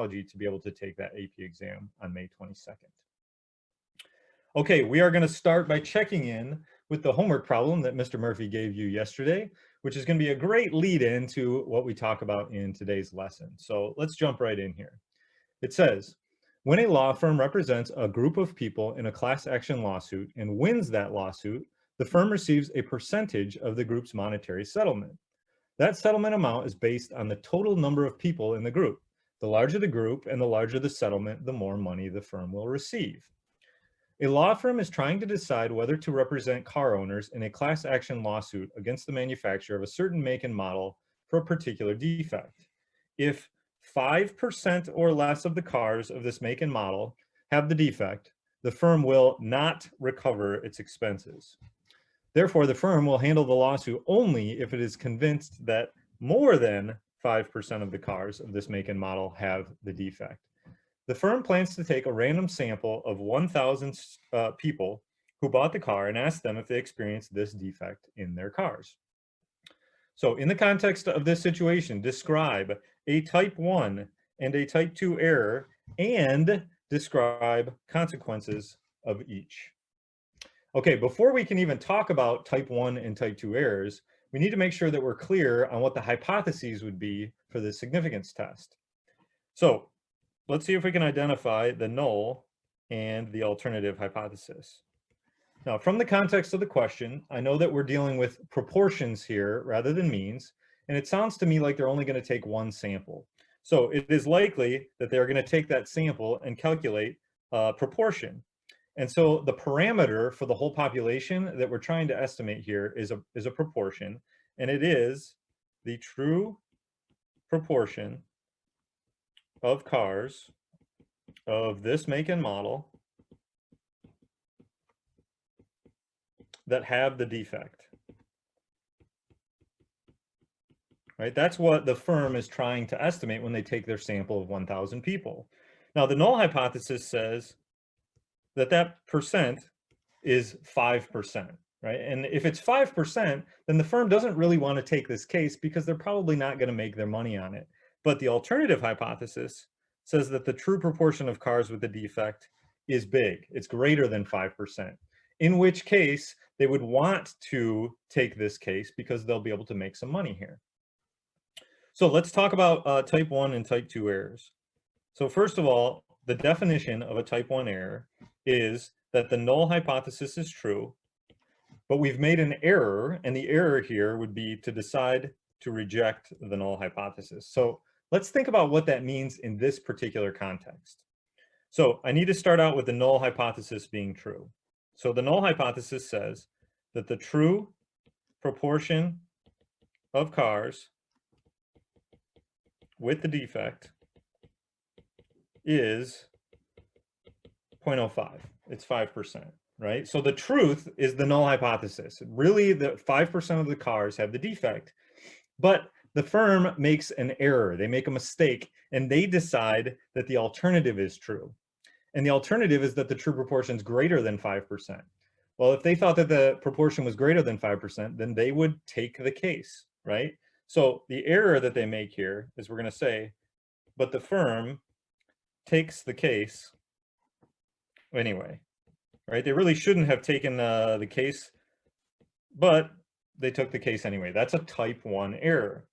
biology to be able to take that AP exam on May 22nd. Okay, we are going to start by checking in with the homework problem that Mr. Murphy gave you yesterday, which is going to be a great lead in to what we talk about in today's lesson. So let's jump right in here. It says, when a law firm represents a group of people in a class action lawsuit and wins that lawsuit, the firm receives a percentage of the group's monetary settlement. That settlement amount is based on the total number of people in the group. The larger the group and the larger the settlement, the more money the firm will receive. A law firm is trying to decide whether to represent car owners in a class action lawsuit against the manufacturer of a certain make and model for a particular defect. If 5% or less of the cars of this make and model have the defect, the firm will not recover its expenses. Therefore, the firm will handle the lawsuit only if it is convinced that more than 5% of the cars of this make and model have the defect. The firm plans to take a random sample of 1,000 people who bought the car and ask them if they experienced this defect in their cars. So in the context of this situation, describe a type 1 and a type 2 error and describe consequences of each. Okay, before we can even talk about type 1 and type 2 errors, we need to make sure that we're clear on what the hypotheses would be for the significance test. So let's see if we can identify the null and the alternative hypothesis. Now, from the context of the question, I know that we're dealing with proportions here rather than means, and it sounds to me like they're only going to take one sample. So it is likely that they're going to take that sample and calculate proportion. And so the parameter for the whole population that we're trying to estimate here is a proportion, and it is the true proportion of cars of this make and model that have the defect. Right? That's what the firm is trying to estimate when they take their sample of 1,000 people. Now, the null hypothesis says that that percent is 5%, right? And if it's 5%, then the firm doesn't really want to take this case because they're probably not going to make their money on it. But the alternative hypothesis says that the true proportion of cars with the defect is big. It's greater than 5%, in which case they would want to take this case because they'll be able to make some money here. So let's talk about type 1 and type 2 errors. So first of all, the definition of a type 1 error is that the null hypothesis is true, but we've made an error, and the error here would be to decide to reject the null hypothesis. So let's think about what that means in this particular context. So I need to start out with the null hypothesis being true. So the null hypothesis says that the true proportion of cars with the defect is 0.05. It's 5%, right? So the truth is the null hypothesis. Really, the 5% of the cars have the defect, but the firm makes an error. They make a mistake, and they decide that the alternative is true. And the alternative is that the true proportion is greater than 5%. Well, if they thought that the proportion was greater than 5%, then they would take the case, right? So the error that they make here is we're going to say, but the firm takes the case anyway, right? They really shouldn't have taken the case, but they took the case anyway. That's a type 1 error.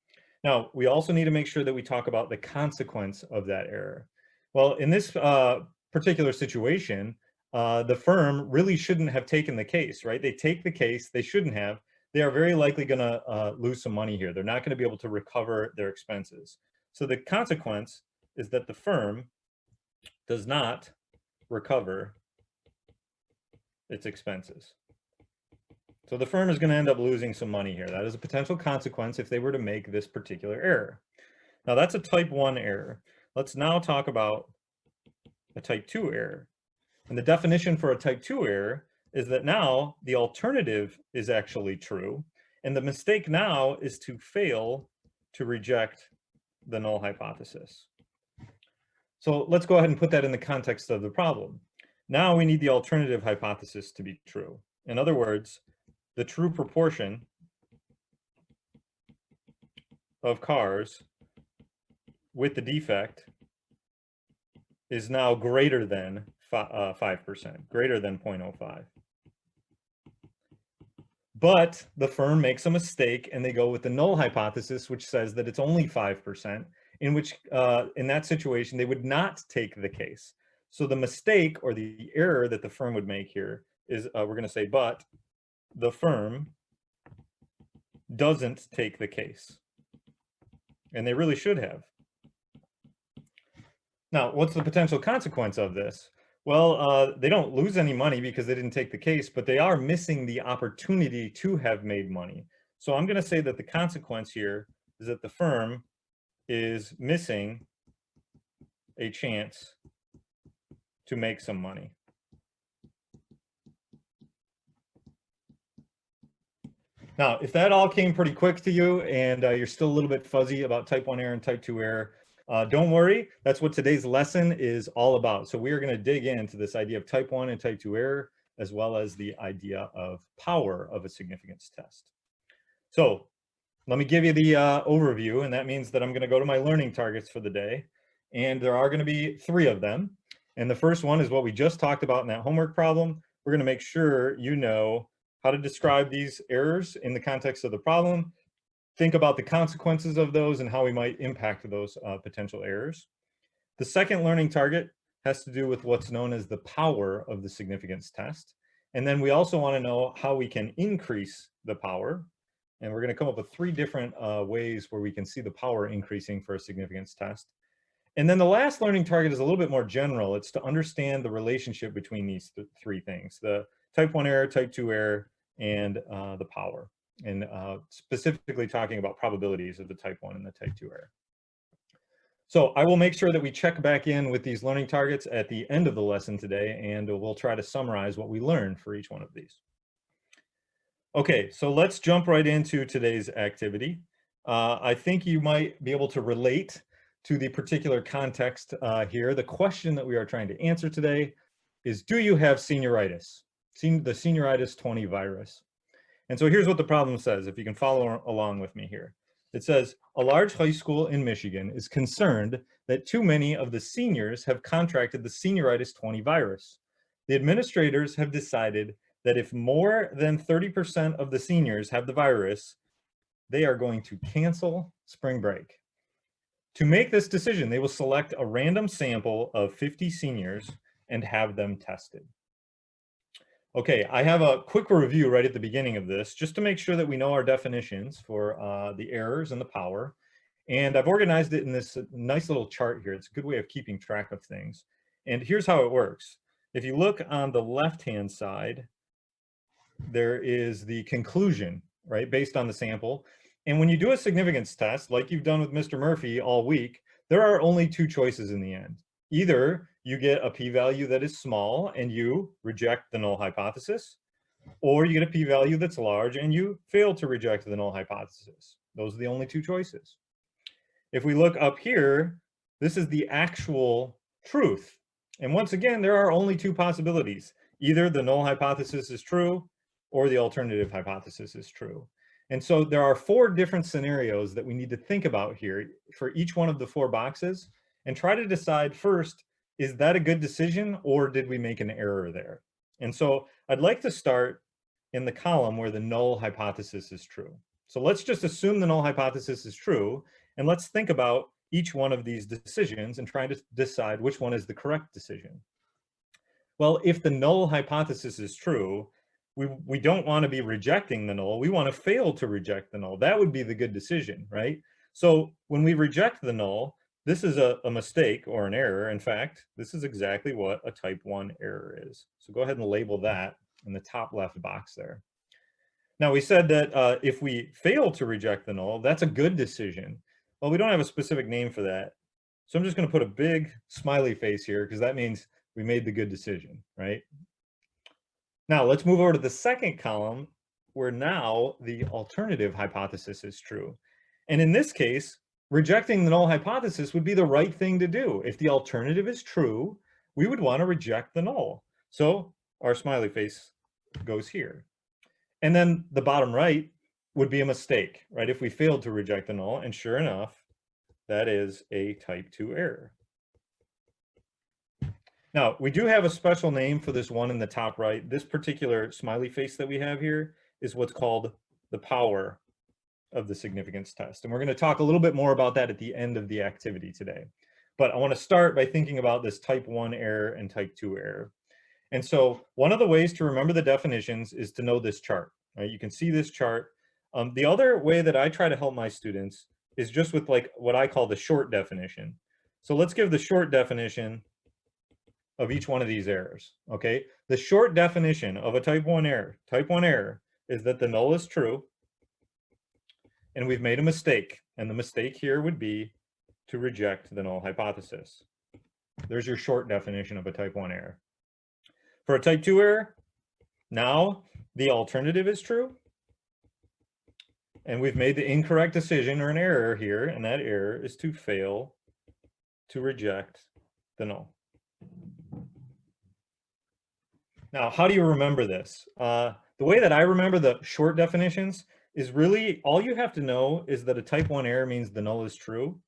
Now, we also need to make sure that we talk about the consequence of that error. Well, in this particular situation, the firm really shouldn't have taken the case, right? They take the case, they shouldn't have. They are very likely going to lose some money here. They're not going to be able to recover their expenses. So the consequence is that the firm does not recover its expenses. So the firm is going to end up losing some money here. That is a potential consequence if they were to make this particular error. Now that's a type 1 error. Let's now talk about a type 2 error. And the definition for a type 2 error is that now the alternative is actually true, and the mistake now is to fail to reject the null hypothesis. So let's go ahead and put that in the context of the problem. Now we need the alternative hypothesis to be true. In other words, the true proportion of cars with the defect is now greater than 5%, greater than 0.05. But the firm makes a mistake and they go with the null hypothesis, which says that it's only 5%, in which, in that situation, they would not take the case. So the mistake or the error that the firm would make here is, we're going to say, but the firm doesn't take the case. And they really should have. Now, what's the potential consequence of this? Well, they don't lose any money because they didn't take the case, but they are missing the opportunity to have made money. So I'm going to say that the consequence here is that the firm is missing a chance to make some money. Now, if that all came pretty quick to you and you're still a little bit fuzzy about type 1 error and type 2 error, don't worry. That's what today's lesson is all about. So we are going to dig into this idea of type 1 and type 2 error, as well as the idea of power of a significance test. So let me give you the overview, and that means that I'm going to go to my learning targets for the day. And there are going to be 3 of them. And the first one is what we just talked about in that homework problem. We're going to make sure you know how to describe these errors in the context of the problem, think about the consequences of those and how we might impact those potential errors. The second learning target has to do with what's known as the power of the significance test. And then we also want to know how we can increase the power. And we're going to come up with 3 different ways where we can see the power increasing for a significance test. And then the last learning target is a little bit more general. It's to understand the relationship between these 3 things, the type 1 error, type 2 error, and the power. And specifically talking about probabilities of the type 1 and the type 2 error. So I will make sure that we check back in with these learning targets at the end of the lesson today, and we'll try to summarize what we learned for each one of these. Okay, so let's jump right into today's activity. I think you might be able to relate to the particular context here. The question that we are trying to answer today is, do you have senioritis? The senioritis 20 virus. And so here's what the problem says, if you can follow along with me here. It says, a large high school in Michigan is concerned that too many of the seniors have contracted the senioritis 20 virus. The administrators have decided that if more than 30% of the seniors have the virus, they are going to cancel spring break. To make this decision, they will select a random sample of 50 seniors and have them tested. Okay, I have a quick review right at the beginning of this, just to make sure that we know our definitions for the errors and the power. And I've organized it in this nice little chart here. It's a good way of keeping track of things. And here's how it works. If you look on the left-hand side, there is the conclusion, right, based on the sample. And when you do a significance test, like you've done with Mr. Murphy all week, there are only 2 choices in the end. Either you get a p-value that is small and you reject the null hypothesis, or you get a p-value that's large and you fail to reject the null hypothesis. Those are the only 2 choices. If we look up here, this is the actual truth. And once again, there are only 2 possibilities. Either the null hypothesis is true or the alternative hypothesis is true. And so there are 4 different scenarios that we need to think about here for each one of the 4 boxes and try to decide first, is that a good decision or did we make an error there? And so I'd like to start in the column where the null hypothesis is true. So let's just assume the null hypothesis is true, and let's think about each one of these decisions and try to decide which one is the correct decision. Well, if the null hypothesis is true, we don't want to be rejecting the null. We want to fail to reject the null. That would be the good decision, right? So when we reject the null, this is a mistake or an error. In fact, this is exactly what a type 1 error is. So go ahead and label that in the top left box there. Now we said that if we fail to reject the null, that's a good decision. Well, we don't have a specific name for that. So I'm just going to put a big smiley face here because that means we made the good decision, right? Now let's move over to the second column where now the alternative hypothesis is true. And in this case, rejecting the null hypothesis would be the right thing to do. If the alternative is true, we would want to reject the null. So our smiley face goes here. And then the bottom right would be a mistake, right? If we failed to reject the null, and sure enough, that is a type 2 error. Now, we do have a special name for this one in the top right. This particular smiley face that we have here is what's called the power of the significance test. And we're going to talk a little bit more about that at the end of the activity today. But I want to start by thinking about this type 1 error and type 2 error. And so one of the ways to remember the definitions is to know this chart. Right? You can see this chart. The other way that I try to help my students is just with like what I call the short definition. So let's give the short definition of each one of these errors, okay? The short definition of a type 1 error is that the null is true and we've made a mistake. And the mistake here would be to reject the null hypothesis. There's your short definition of a type 1 error. For a type 2 error, now the alternative is true. And we've made the incorrect decision or an error here, and that error is to fail to reject the null. Now, how do you remember this? The way that I remember the short definitions is really all you have to know is that a type 1 error means the null is true,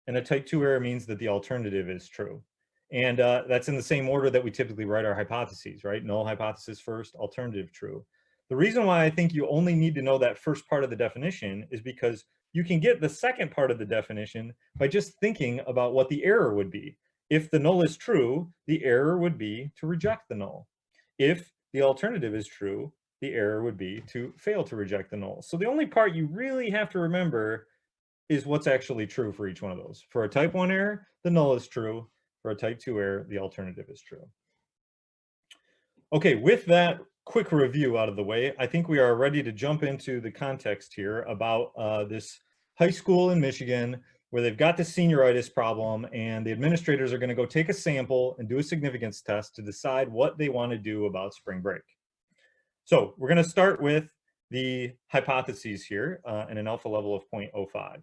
and a type 2 error means that the alternative is true. And that's in the same order that we typically write our hypotheses, right? Null hypothesis first, alternative true. The reason why I think you only need to know that first part of the definition is because you can get the second part of the definition by just thinking about what the error would be. If the null is true, the error would be to reject the null. If the alternative is true, the error would be to fail to reject the null. So the only part you really have to remember is what's actually true for each one of those. For a type 1 error, the null is true. For a type 2 error, the alternative is true. Okay, with that quick review out of the way, I think we are ready to jump into the context here about this high school in Michigan where they've got this senioritis problem and the administrators are going to go take a sample and do a significance test to decide what they want to do about spring break. So we're going to start with the hypotheses here and an alpha level of 0.05.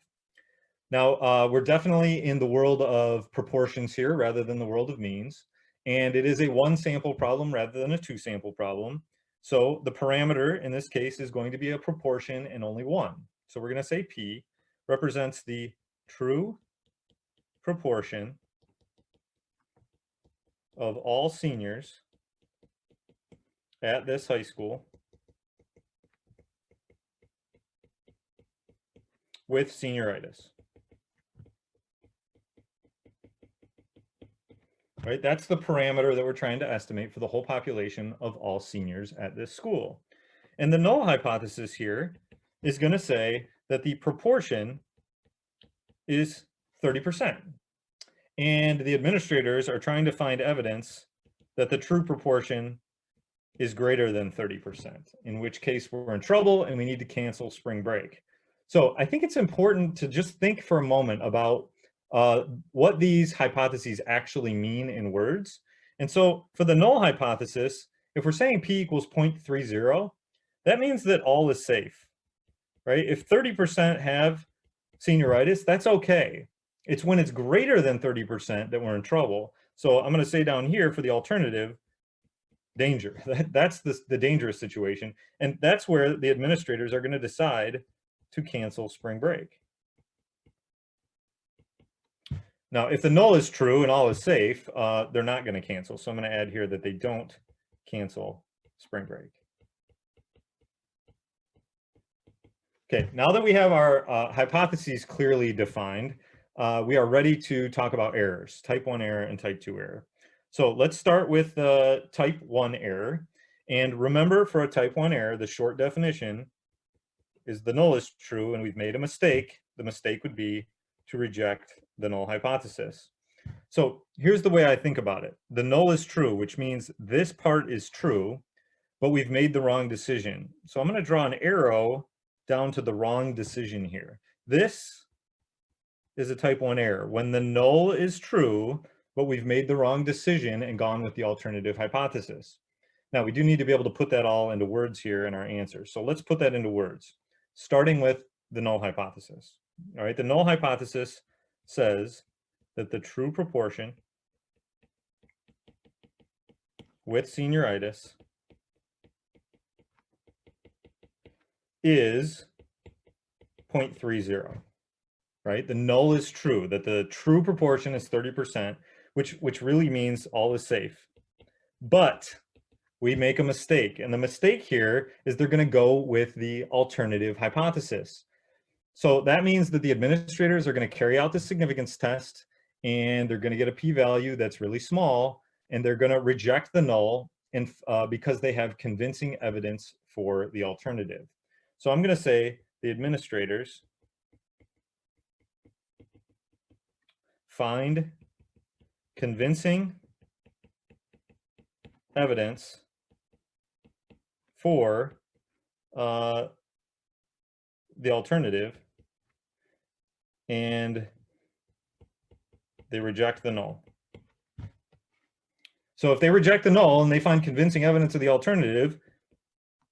Now, we're definitely in the world of proportions here rather than the world of means. And it is a 1 sample problem rather than a 2 sample problem. So the parameter in this case is going to be a proportion and only 1. So we're going to say P represents the true proportion of all seniors at this high school with senioritis. Right, that's the parameter that we're trying to estimate for the whole population of all seniors at this school. And the null hypothesis here is going to say that the proportion is 30%. And the administrators are trying to find evidence that the true proportion is greater than 30%, in which case we're in trouble and we need to cancel spring break. So I think it's important to just think for a moment about what these hypotheses actually mean in words. And so for the null hypothesis, if we're saying P equals 0.30, that means that all is safe, right? If 30% have senioritis, that's okay. It's when it's greater than 30% that we're in trouble. So I'm going to say down here for the alternative, danger. That's the dangerous situation. And that's where the administrators are going to decide to cancel spring break. Now, if the null is true and all is safe, they're not going to cancel. So I'm going to add here that they don't cancel spring break. Okay, now that we have our hypotheses clearly defined, we are ready to talk about errors, type 1 error and type 2 error. So let's start with the type 1 error. And remember, for a type 1 error, the short definition is the null is true and we've made a mistake. The mistake would be to reject the null hypothesis. So here's the way I think about it. The null is true, which means this part is true, but we've made the wrong decision. So I'm going to draw an arrow down to the wrong decision here. This is a type 1 error. When the null is true, but we've made the wrong decision and gone with the alternative hypothesis. Now, we do need to be able to put that all into words here in our answer. So let's put that into words, starting with the null hypothesis. All right, the null hypothesis says that the true proportion with senioritis is 0.30, right? The null is true, that the true proportion is 30%. which really means all is safe. But we make a mistake, and the mistake here is they're going to go with the alternative hypothesis. So that means that the administrators are going to carry out the significance test, and they're going to get a p-value that's really small, and they're going to reject the null because they have convincing evidence for the alternative. So I'm going to say the administrators find convincing evidence for the alternative, and they reject the null. So if they reject the null and they find convincing evidence of the alternative,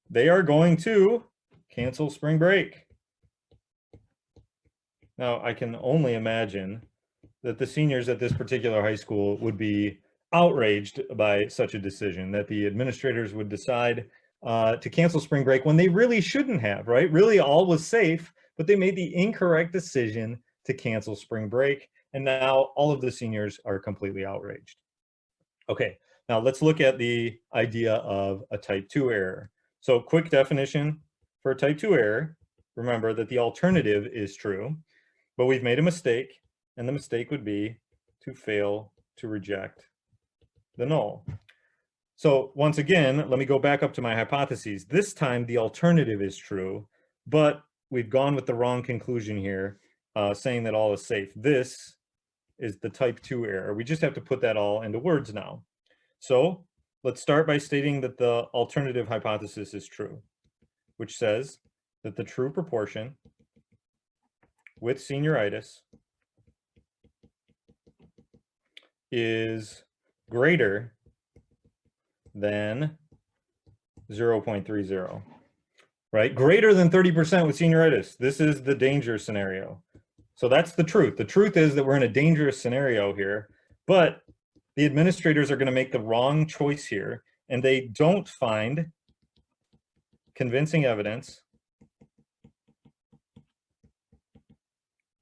they are going to cancel spring break. Now, I can only imagine that the seniors at this particular high school would be outraged by such a decision, that the administrators would decide to cancel spring break when they really shouldn't have, right? Really all was safe, but they made the incorrect decision to cancel spring break. And now all of the seniors are completely outraged. Okay, now let's look at the idea of a type 2 error. So quick definition for a type 2 error, remember that the alternative is true, but we've made a mistake, and the mistake would be to fail to reject the null. So once again, let me go back up to my hypotheses. This time the alternative is true, but we've gone with the wrong conclusion here, saying that all is safe. This is the type 2 error. We just have to put that all into words now. So let's start by stating that the alternative hypothesis is true, which says that the true proportion with senioritis is greater than 0.30, right? Greater than 30% with senioritis. This is the danger scenario. So that's the truth. The truth is that we're in a dangerous scenario here, but the administrators are going to make the wrong choice here, and they don't find convincing evidence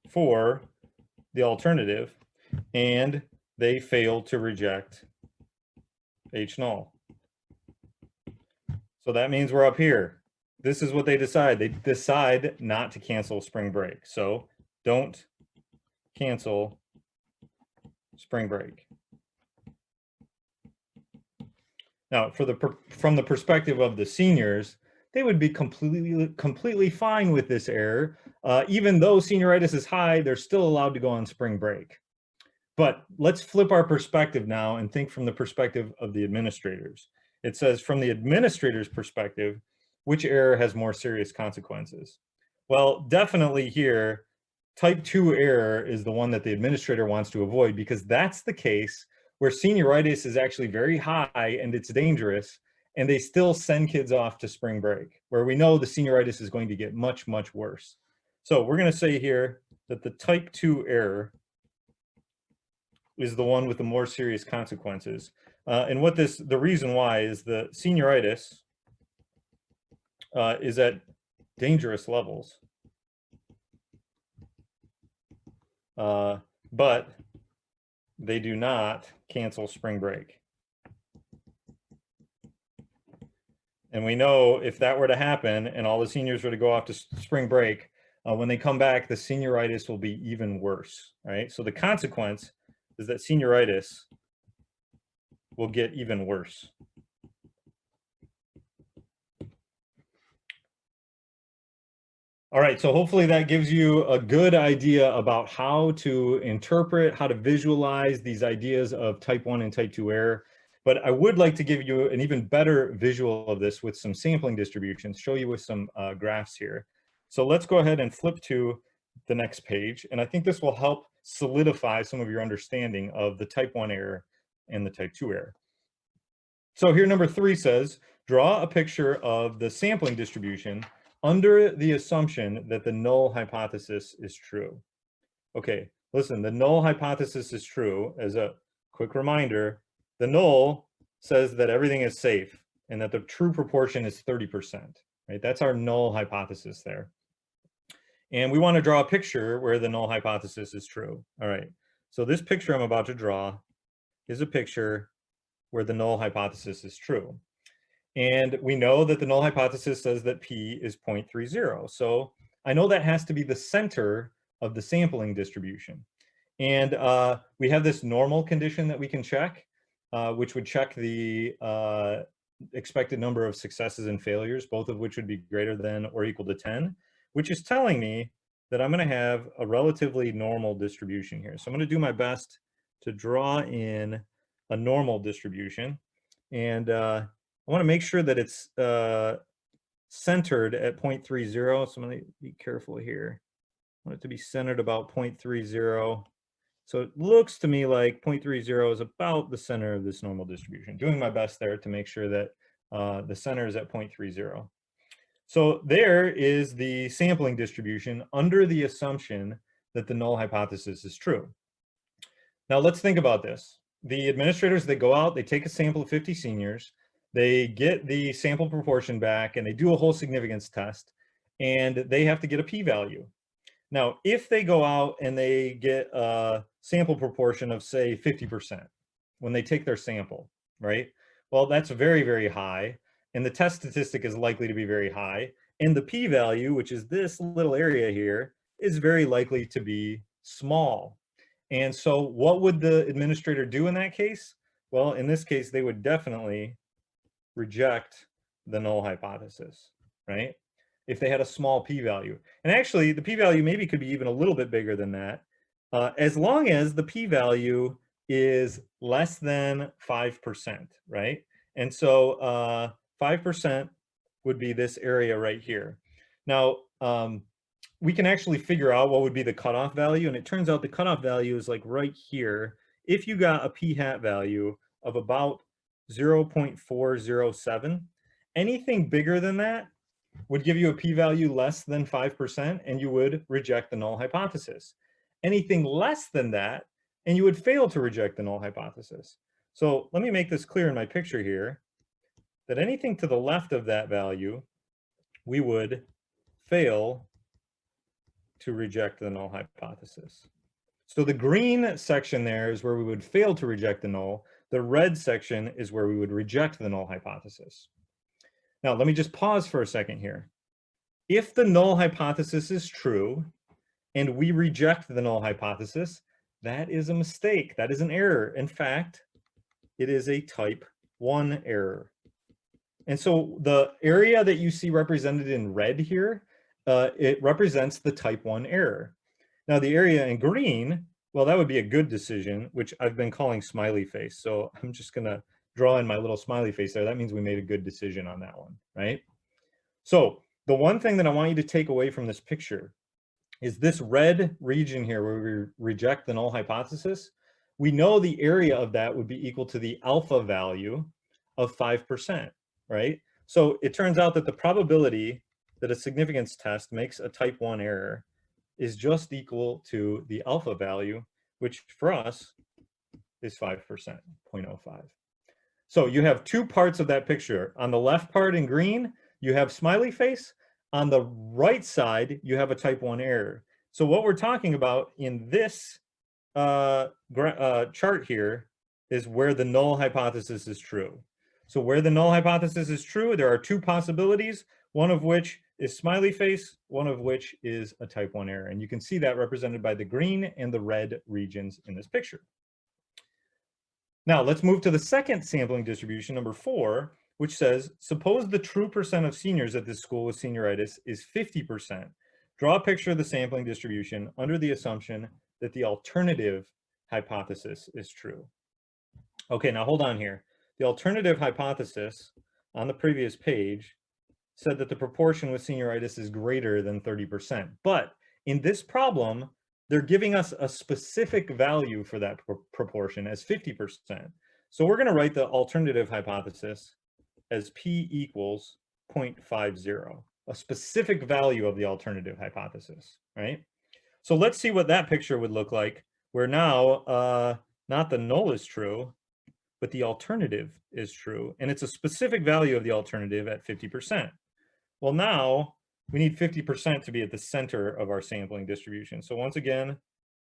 for the alternative, and they fail to reject H null. So that means we're up here. This is what they decide. They decide not to cancel spring break. So don't cancel spring break. Now, from the perspective of the seniors, they would be completely fine with this error. Even though senioritis is high, they're still allowed to go on spring break. But let's flip our perspective now and think from the perspective of the administrators. It says from the administrator's perspective, which error has more serious consequences? Well, definitely here, type 2 error is the one that the administrator wants to avoid, because that's the case where senioritis is actually very high and it's dangerous, and they still send kids off to spring break, where we know the senioritis is going to get much, much worse. So we're going to say here that the type 2 error is the one with the more serious consequences. And the reason why is the senioritis is at dangerous levels. But they do not cancel spring break. And we know if that were to happen and all the seniors were to go off to spring break, when they come back, the senioritis will be even worse, right? So the consequence is that senioritis will get even worse. All right, so hopefully that gives you a good idea about how to interpret, how to visualize these ideas of type 1 and type 2 error. But I would like to give you an even better visual of this with some sampling distributions, show you with some graphs here. So let's go ahead and flip to the next page. And I think this will help solidify some of your understanding of the type 1 error and the type 2 error. So here number 3 says, draw a picture of the sampling distribution under the assumption that the null hypothesis is true. Okay, listen, the null hypothesis is true. As a quick reminder, the null says that everything is safe and that the true proportion is 30%, right? That's our null hypothesis there. And we want to draw a picture where the null hypothesis is true. All right, so this picture I'm about to draw is a picture where the null hypothesis is true. And we know that the null hypothesis says that P is 0.30. So I know that has to be the center of the sampling distribution. And we have this normal condition that we can check, which would check the expected number of successes and failures, both of which would be greater than or equal to 10, which is telling me that I'm going to have a relatively normal distribution here. So I'm going to do my best to draw in a normal distribution. And I want to make sure that it's centered at 0.30. So I'm going to be careful here. I want it to be centered about 0.30. So it looks to me like 0.30 is about the center of this normal distribution. Doing my best there to make sure that the center is at 0.30. So there is the sampling distribution under the assumption that the null hypothesis is true. Now let's think about this. The administrators, they go out, they take a sample of 50 seniors, they get the sample proportion back, and they do a whole significance test, and they have to get a p-value. Now, if they go out and they get a sample proportion of, say, 50% when they take their sample, right? Well, that's very, very high, and the test statistic is likely to be very high, and the p-value, which is this little area here, is very likely to be small. And so what would the administrator do in that case? Well, in this case, they would definitely reject the null hypothesis, right? If they had a small p-value. And actually, the p-value maybe could be even a little bit bigger than that, as long as the p-value is less than 5%, right? And so 5% would be this area right here. Now, we can actually figure out what would be the cutoff value, and it turns out the cutoff value is like right here. If you got a p-hat value of about 0.407, anything bigger than that would give you a p-value less than 5%, and you would reject the null hypothesis. Anything less than that, and you would fail to reject the null hypothesis. So let me make this clear in my picture here, that anything to the left of that value, we would fail to reject the null hypothesis. So the green section there is where we would fail to reject the null. The red section is where we would reject the null hypothesis. Now, let me just pause for a second here. If the null hypothesis is true and we reject the null hypothesis, that is a mistake. That is an error. In fact, it is a type 1 error. And so the area that you see represented in red here, it represents the type 1 error. Now the area in green, well, that would be a good decision, which I've been calling smiley face. So I'm just gonna draw in my little smiley face there. That means we made a good decision on that one, right? So the one thing that I want you to take away from this picture is this red region here where we reject the null hypothesis. We know the area of that would be equal to the alpha value of 5%, right? So it turns out that the probability that a significance test makes a type 1 error is just equal to the alpha value, which for us is 5%, 0.05. So you have two parts of that picture. On the left part in green, you have smiley face. On the right side, you have a type 1 error. So what we're talking about in this chart here is where the null hypothesis is true. So where the null hypothesis is true, there are two possibilities, one of which is smiley face, one of which is a type 1 error. And you can see that represented by the green and the red regions in this picture. Now let's move to the second sampling distribution, number 4, which says, suppose the true percent of seniors at this school with senioritis is 50%. Draw a picture of the sampling distribution under the assumption that the alternative hypothesis is true. Okay, now hold on here. The alternative hypothesis on the previous page said that the proportion with senioritis is greater than 30%. But in this problem, they're giving us a specific value for that proportion as 50%. So we're going to write the alternative hypothesis as p equals 0.50, a specific value of the alternative hypothesis, right? So let's see what that picture would look like, where now not the null is true, but the alternative is true, and it's a specific value of the alternative at 50%. Well, now we need 50% to be at the center of our sampling distribution. So once again, I'm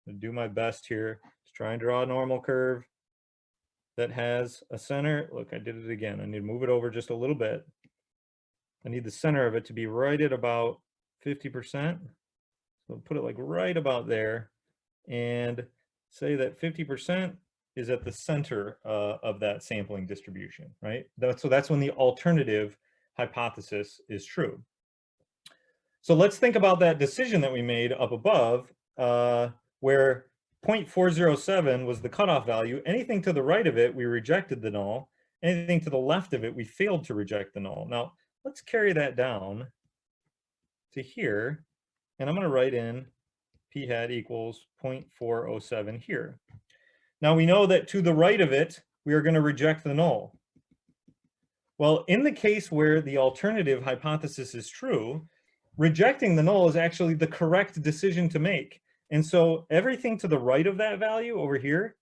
gonna do my best here to try and draw a normal curve. that has a center. Look, I did it again. I need to move it over just a little bit. I need the center of it to be right at about 50%. So put it like right about there and say that 50% is at the center of that sampling distribution, right? So that's when the alternative hypothesis is true. So let's think about that decision that we made up above, where 0.407 was the cutoff value. Anything to the right of it, we rejected the null. Anything to the left of it, we failed to reject the null. Now, let's carry that down to here, and I'm going to write in p hat equals 0.407 here. Now, we know that to the right of it, we are going to reject the null. Well, in the case where the alternative hypothesis is true, rejecting the null is actually the correct decision to make. And so everything to the right of that value over here,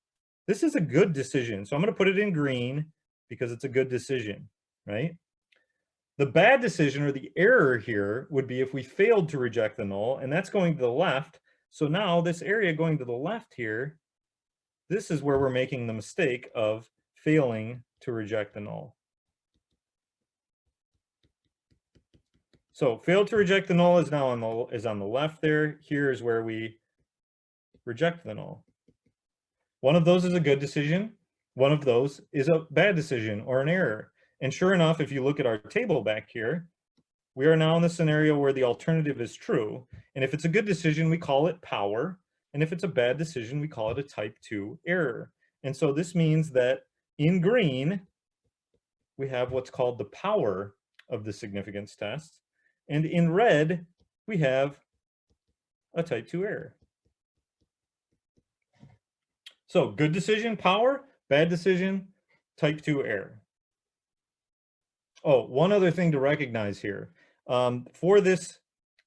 this is a good decision. So I'm going to put it in green because it's a good decision, right? The bad decision or the error here would be if we failed to reject the null, and that's going to the left. So now this area going to the left here, this is where we're making the mistake of failing to reject the null. So failed to reject the null is now on the left there. Here's where we reject the null. One of those is a good decision. One of those is a bad decision or an error. And sure enough, if you look at our table back here, we are now in the scenario where the alternative is true. And if it's a good decision, we call it power. And if it's a bad decision, we call it a type 2 error. And so this means that in green, we have what's called the power of the significance test. And in red, we have a type 2 error. So good decision, power, bad decision, type 2 error. Oh, one other thing to recognize here. For this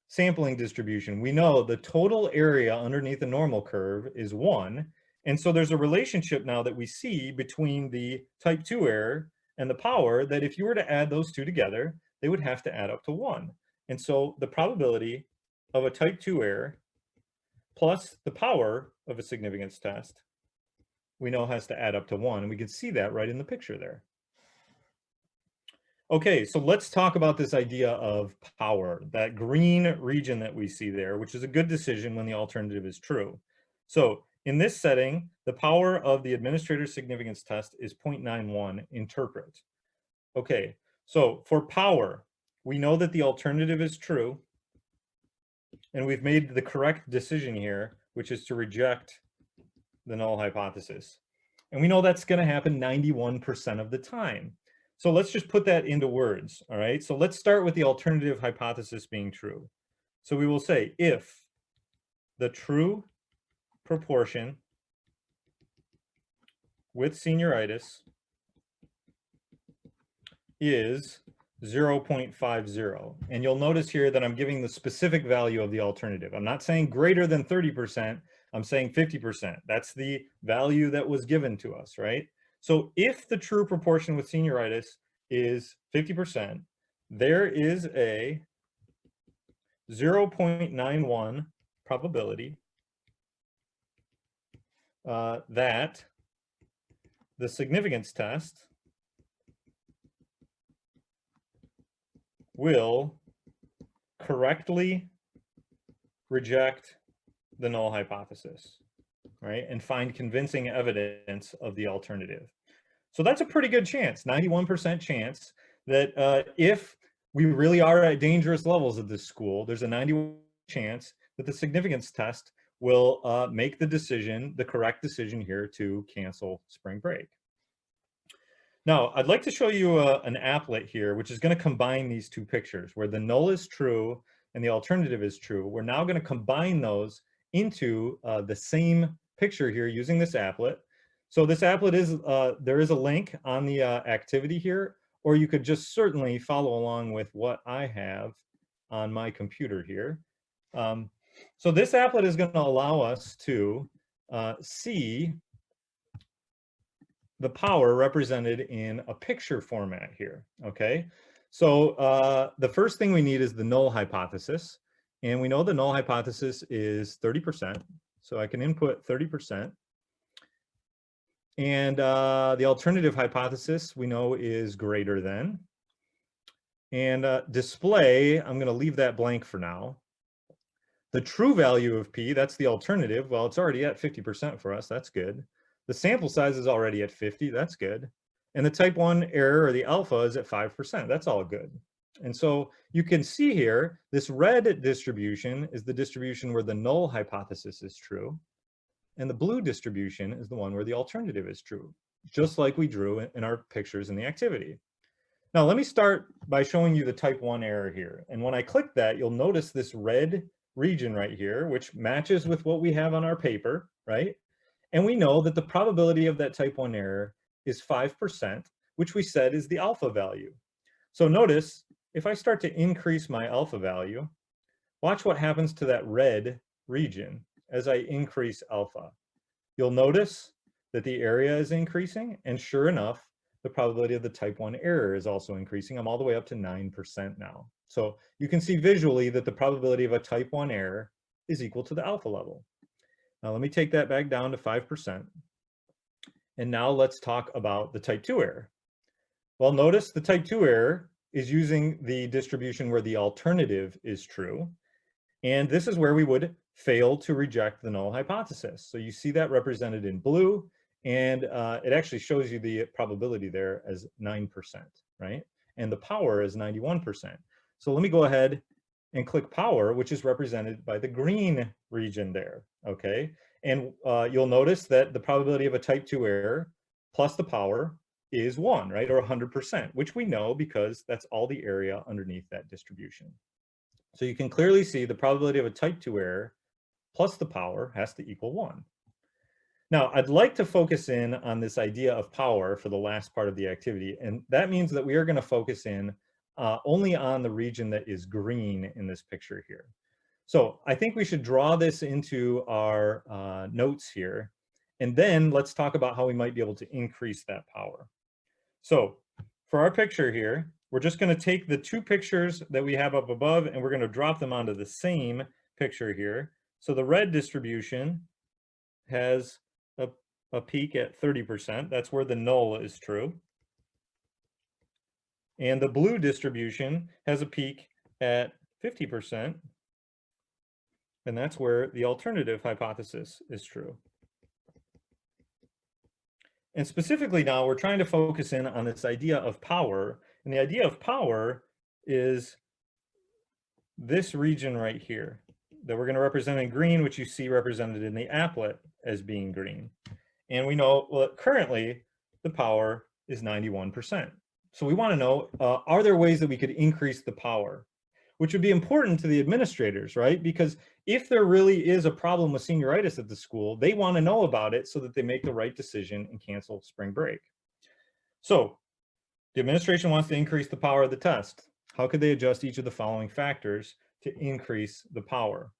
sampling distribution, we know the total area underneath the normal curve is 1. And so there's a relationship now that we see between the type 2 error and the power that if you were to add those two together, they would have to add up to 1. And so the probability of a type 2 error plus the power of a significance test, we know has to add up to 1. And we can see that right in the picture there. Okay, so let's talk about this idea of power, that green region that we see there, which is a good decision when the alternative is true. So in this setting, the power of the administrator's significance test is 0.91 interpret. Okay, so for power, we know that the alternative is true, and we've made the correct decision here, which is to reject the null hypothesis. And we know that's going to happen 91% of the time. So let's just put that into words, all right? So let's start with the alternative hypothesis being true. So we will say if the true proportion with senioritis is 0.50. And you'll notice here that I'm giving the specific value of the alternative. I'm not saying greater than 30%, I'm saying 50%. That's the value that was given to us, right? So if the true proportion with senioritis is 50%, there is a 0.91 probability that the significance test will correctly reject the null hypothesis, right? And find convincing evidence of the alternative. So that's a pretty good chance, 91% chance that if we really are at dangerous levels at this school, there's a 91% chance that the significance test will make the decision, the correct decision here to cancel spring break. Now, I'd like to show you an applet here, which is going to combine these two pictures where the null is true and the alternative is true. We're now going to combine those into the same picture here using this applet. So this applet is, there is a link on the activity here, or you could just certainly follow along with what I have on my computer here. So this applet is going to allow us to see the power represented in a picture format here, okay? So the first thing we need is the null hypothesis. And we know the null hypothesis is 30%. So I can input 30%. And the alternative hypothesis we know is greater than. And display, I'm going to leave that blank for now. The true value of P, that's the alternative. Well, it's already at 50% for us. That's good. The sample size is already at 50. That's good. And the type 1 error, or the alpha, is at 5%. That's all good. And so you can see here, this red distribution is the distribution where the null hypothesis is true. And the blue distribution is the one where the alternative is true, just like we drew in our pictures in the activity. Now, let me start by showing you the type 1 error here. And when I click that, you'll notice this red region right here, which matches with what we have on our paper, right? And we know that the probability of that type 1 error is 5%, which we said is the alpha value. So notice, if I start to increase my alpha value, watch what happens to that red region as I increase alpha. You'll notice that the area is increasing, and sure enough, the probability of the type 1 error is also increasing. I'm all the way up to 9% now. So you can see visually that the probability of a type 1 error is equal to the alpha level. Now let me take that back down to 5%. And now let's talk about the type 2 error. Well, notice the type 2 error is using the distribution where the alternative is true. And this is where we would fail to reject the null hypothesis. So you see that represented in blue, and it actually shows you the probability there as 9%, right? And the power is 91%. So let me go ahead and click power, which is represented by the green region there, okay? And you'll notice that the probability of a type 2 error plus the power is 1, right? Or 100%, which we know because that's all the area underneath that distribution. So you can clearly see the probability of a type 2 error plus the power has to equal 1. Now, I'd like to focus in on this idea of power for the last part of the activity, and that means that we are going to focus in only on the region that is green in this picture here. So I think we should draw this into our notes here, and then let's talk about how we might be able to increase that power. So for our picture here, we're just going to take the two pictures that we have up above and we're going to drop them onto the same picture here. So the red distribution has a peak at 30%. That's where the null is true. And the blue distribution has a peak at 50%. And that's where the alternative hypothesis is true. And specifically now, we're trying to focus in on this idea of power. And the idea of power is this region right here that we're going to represent in green, which you see represented in the applet as being green. And we know, well, currently the power is 91%. So we want to know, are there ways that we could increase the power? Which would be important to the administrators, right? Because if there really is a problem with senioritis at the school, they want to know about it so that they make the right decision and cancel spring break. So the administration wants to increase the power of the test. How could they adjust each of the following factors to increase the power?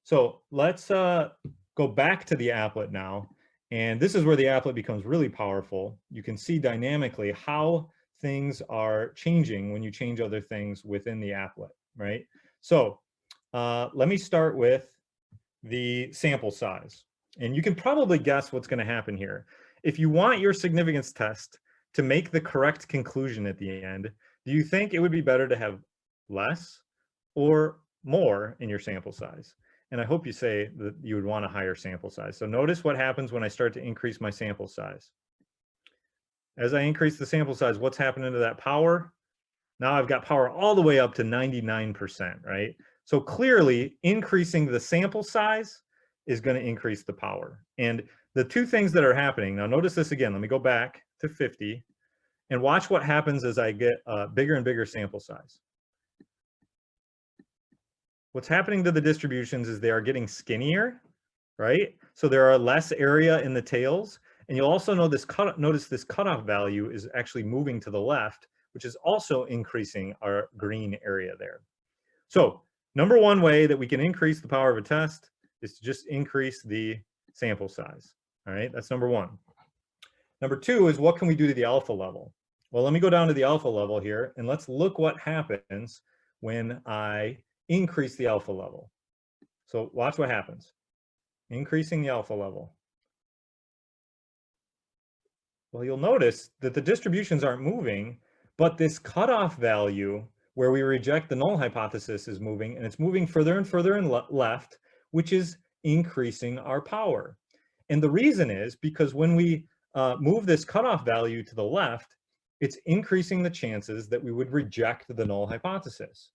So let's go back to the applet now. And this is where the applet becomes really powerful. You can see dynamically how things are changing when you change other things within the applet, right? So let me start with the sample size. And you can probably guess what's going to happen here. If you want your significance test to make the correct conclusion at the end, do you think it would be better to have less or more in your sample size? And I hope you say that you would want a higher sample size. So notice what happens when I start to increase my sample size. As I increase the sample size, what's happening to that power? Now I've got power all the way up to 99%, right? So clearly increasing the sample size is going to increase the power. And the two things that are happening, now notice this again, let me go back to 50 and watch what happens as I get a bigger and bigger sample size. What's happening to the distributions is they are getting skinnier, right? So there are less area in the tails. And you'll also know notice this cutoff value is actually moving to the left, which is also increasing our green area there. So number one way that we can increase the power of a test is to just increase the sample size. All right, that's number one. Number two is what can we do to the alpha level? Well, let me go down to the alpha level here and let's look what happens when I increase the alpha level. So watch what happens. Increasing the alpha level. Well, you'll notice that the distributions aren't moving, but this cutoff value where we reject the null hypothesis is moving, and it's moving further and further and left, which is increasing our power. And the reason is because when we move this cutoff value to the left, it's increasing the chances that we would reject the null hypothesis,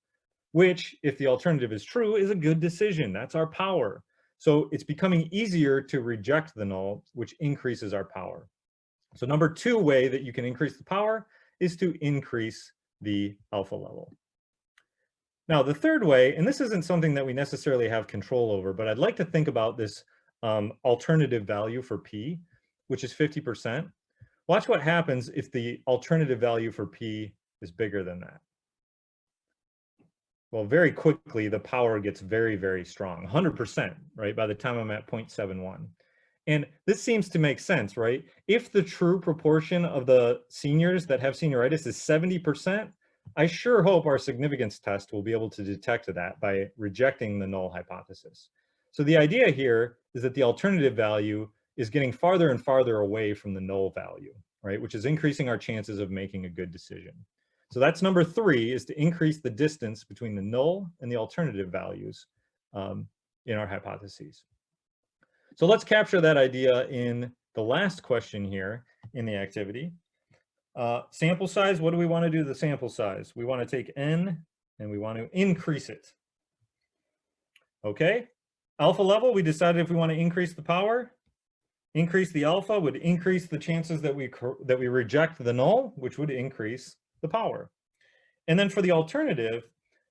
which, if the alternative is true, is a good decision. That's our power. So it's becoming easier to reject the null, which increases our power. So number 2 way that you can increase the power is to increase the alpha level. Now, the third way, and this isn't something that we necessarily have control over, but I'd like to think about this alternative value for P, which is 50%. Watch what happens if the alternative value for P is bigger than that. Well, very quickly, the power gets very, very strong, 100%, right, by the time I'm at 0.71. And this seems to make sense, right? If the true proportion of the seniors that have senioritis is 70%, I sure hope our significance test will be able to detect that by rejecting the null hypothesis. So the idea here is that the alternative value is getting farther and farther away from the null value, right? Which is increasing our chances of making a good decision. So that's number 3, is to increase the distance between the null and the alternative values in our hypotheses. So let's capture that idea in the last question here in the activity. Sample size, what do we want to do to the sample size? We want to take n and we want to increase it. Okay, alpha level, we decided if we want to increase the power, increase the alpha would increase the chances that we reject the null, which would increase the power. And then for the alternative,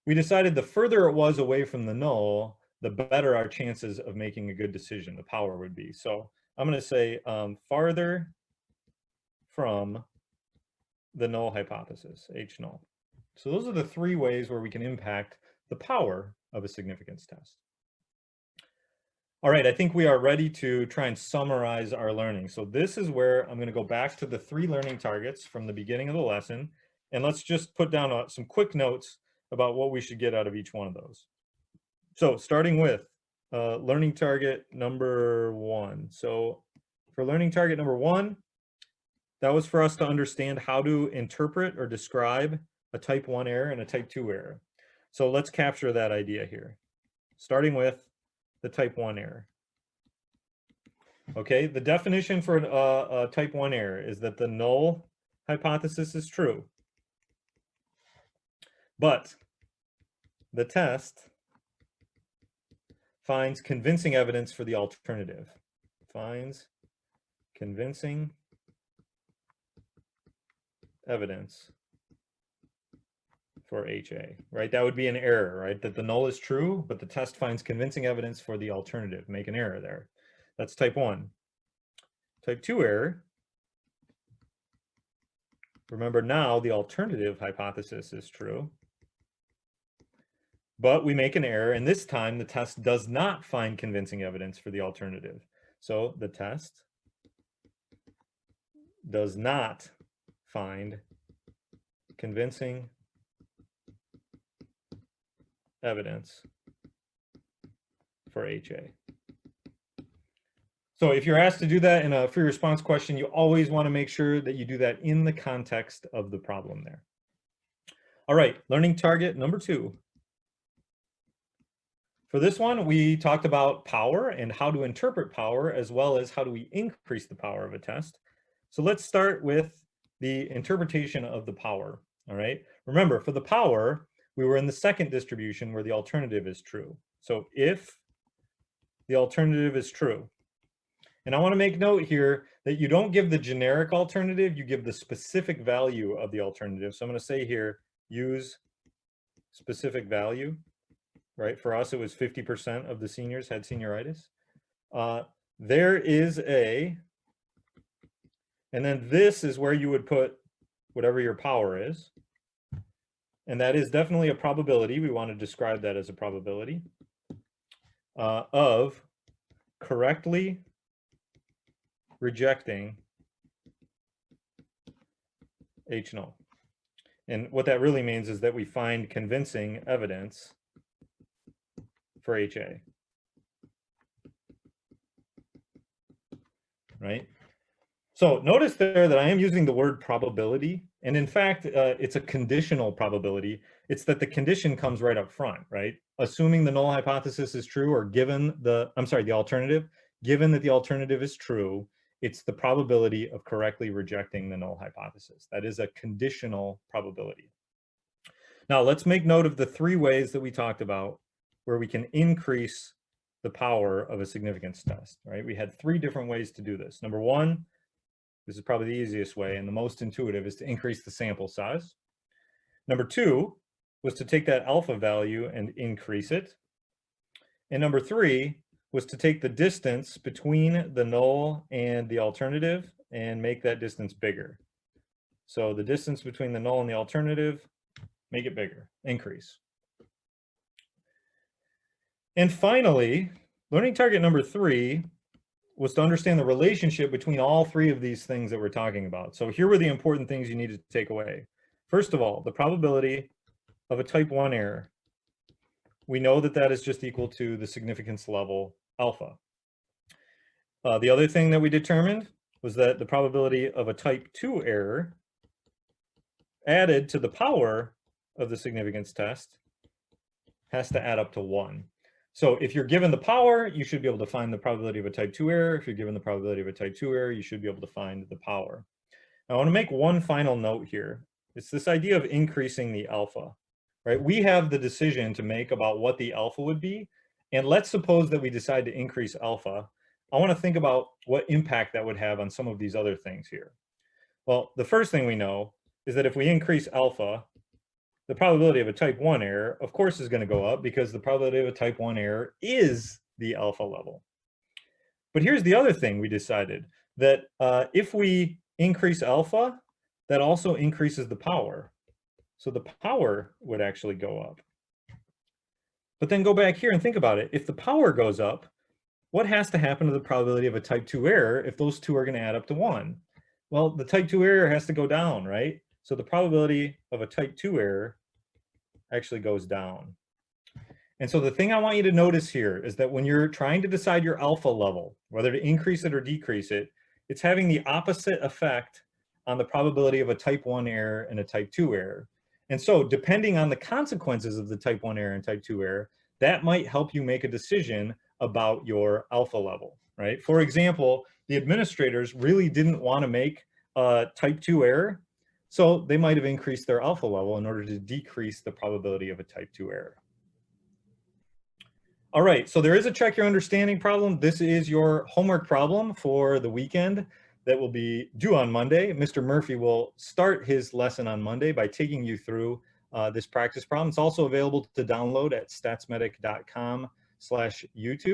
we decided the further it was away from the null, the better our chances of making a good decision, the power would be. So I'm going to say farther from the null hypothesis, H null. So those are the 3 ways where we can impact the power of a significance test. All right, I think we are ready to try and summarize our learning. So this is where I'm going to go back to the 3 learning targets from the beginning of the lesson, and let's just put down some quick notes about what we should get out of each one of those. So starting with learning target number 1. So for learning target number 1, that was for us to understand how to interpret or describe a type 1 error and a type 2 error. So let's capture that idea here, starting with the type 1 error. Okay, the definition for a type 1 error is that the null hypothesis is true, but the test finds convincing evidence for the alternative. Finds convincing evidence for HA, right? That would be an error, right? That the null is true, but the test finds convincing evidence for the alternative. Make an error there. That's type 1. Type 2 error. Remember now the alternative hypothesis is true, but we make an error, and this time the test does not find convincing evidence for the alternative. So the test does not find convincing evidence for HA. So if you're asked to do that in a free response question, you always want to make sure that you do that in the context of the problem there. All right, learning target number 2. For this one, we talked about power and how to interpret power, as well as how do we increase the power of a test. So let's start with the interpretation of the power, all right? Remember, for the power, we were in the second distribution where the alternative is true. So if the alternative is true, and I want to make note here that you don't give the generic alternative, you give the specific value of the alternative. So I'm going to say here, use specific value, right? For us, it was 50% of the seniors had senioritis. There is a, and then this is where you would put whatever your power is. And that is definitely a probability. We want to describe that as a probability of correctly rejecting H null. And what that really means is that we find convincing evidence for HA, right? So notice there that I am using the word probability, and in fact, it's a conditional probability. It's that the condition comes right up front, right? Assuming the null hypothesis is true, or given the, the alternative, given that the alternative is true, it's the probability of correctly rejecting the null hypothesis. That is a conditional probability. Now let's make note of the three ways that we talked about where we can increase the power of a significance test, right? We had three different ways to do this. Number one, this is probably the easiest way and the most intuitive, is to increase the sample size. Number two was to take that alpha value and increase it. And number three was to take the distance between the null and the alternative and make that distance bigger. So the distance between the null and the alternative, make it bigger, increase. And finally, learning target number three was to understand the relationship between all three of these things that we're talking about. So here were the important things you needed to take away. First of all, the probability of a type 1 error. We know that that is just equal to the significance level alpha. The other thing that we determined was that the probability of a type 2 error added to the power of the significance test has to add up to 1. So if you're given the power, you should be able to find the probability of a type 2 error. If you're given the probability of a type 2 error, you should be able to find the power. Now, I want to make one final note here. It's this idea of increasing the alpha, right? We have the decision to make about what the alpha would be. And let's suppose that we decide to increase alpha. I want to think about what impact that would have on some of these other things here. Well, the first thing we know is that if we increase alpha, the probability of a type 1 error, of course, is going to go up because the probability of a type 1 error is the alpha level. But here's the other thing we decided, that if we increase alpha, that also increases the power. So the power would actually go up. But then go back here and think about it. If the power goes up, what has to happen to the probability of a type 2 error if those two are going to add up to 1? Well, the type 2 error has to go down, right? So the probability of a type 2 error actually goes down. And so the thing I want you to notice here is that when you're trying to decide your alpha level, whether to increase it or decrease it, it's having the opposite effect on the probability of a type 1 error and a type 2 error. And so depending on the consequences of the type 1 error and type 2 error, that might help you make a decision about your alpha level, right? For example, the administrators really didn't want to make a type 2 error, so they might have increased their alpha level in order to decrease the probability of a type 2 error. All right, so there is a check your understanding problem. This is your homework problem for the weekend that will be due on Monday. Mr. Murphy will start his lesson on Monday by taking you through this practice problem. It's also available to download at statsmedic.com/YouTube.